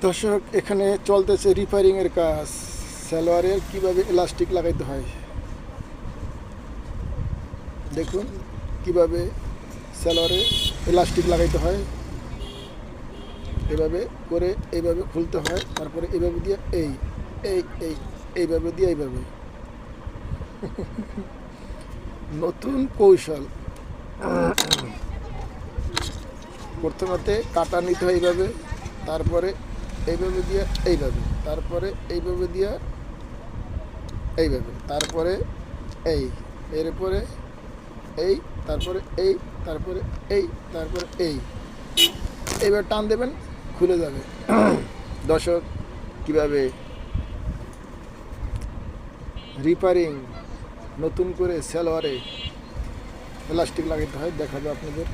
দর্শক, এখানে চলতেছে রিপেয়ারিং এর কাজ। সালোয়ারের কিভাবে ইলাস্টিক লাগাইতে হয় দেখুন, কিভাবে সালোয়ারে ইলাস্টিক লাগাইতে হয়। এভাবে করে এইভাবে খুলতে হয়, তারপরে এইভাবে দিয়ে এই এই এই এইভাবে দিয়ে এইভাবে নতুন কৌশল। প্রথমে কাটা নিতে হয় এইভাবে, তারপরে এইভাবে দিয়ে এইভাবে, তারপরে এইভাবে দিয়ে এইভাবে, তারপরে এই এরপরে এই, তারপরে এই, তারপরে এই, তারপরে এই, এইবার টান দেবেন, খুলে যাবে। দর্শক, কিভাবে রিপেয়ারিং নতুন করে সালোয়ারে প্লাস্টিক লাগাতে হয় দেখাবো আপনাদের।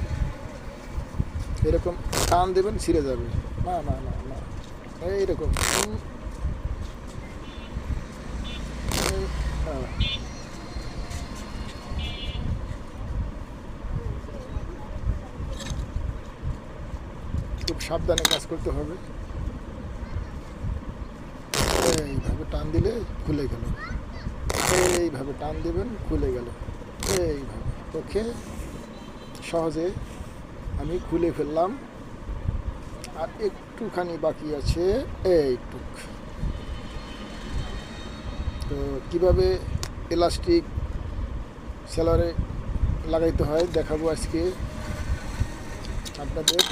এরকম টান দেবেন, ছিঁড়ে যাবে। না না না না, এইরকম খুব সাবধানে কাজ করতে হবে। এইভাবে টান দিলে খুলে গেল, এইভাবে টান দেবেন, খুলে গেল। এইভাবে ওকে, সহজে আমি খুলে ফেললাম। আর একটুখানি বাকি আছে, এইটুক। তো কীভাবে ইলাস্টিক সেলারে লাগাইতে হয় দেখাবো আজকে আপনাদের।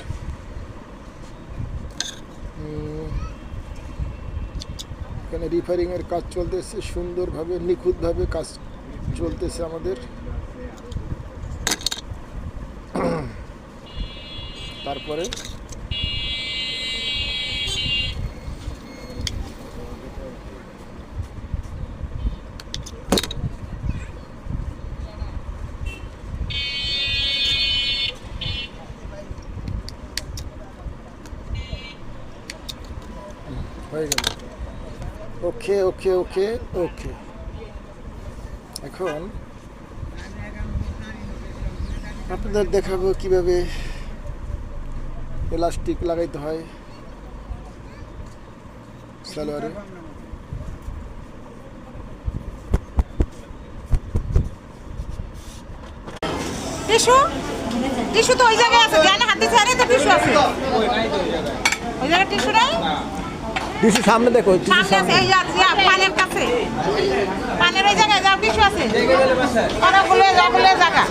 এখানে রিপেয়ারিংয়ের কাজ চলতেছে, সুন্দরভাবে নিখুঁতভাবে কাজ চলতেছে আমাদের। তারপরে হয়ে গেল। ওকে ওকে ওকে ওকে। এখন আপনাদের দেখাবো কিভাবে ইলাস্টিক লাগাইতে হয় সালোয়ারে। টিস্যু টিস্যু তো ওই জায়গায় আছে, জানে হাতে ছাড়ে তো টিস্যু আছে। ওই জায়গায় টিস্যু নাই, টিস্যু সামনে দেখো, সামনে আছে, এই আছে পানের কাছে, পানের ওই জায়গায় যাও টিস্যু আছে। ওরা বলে জায়গা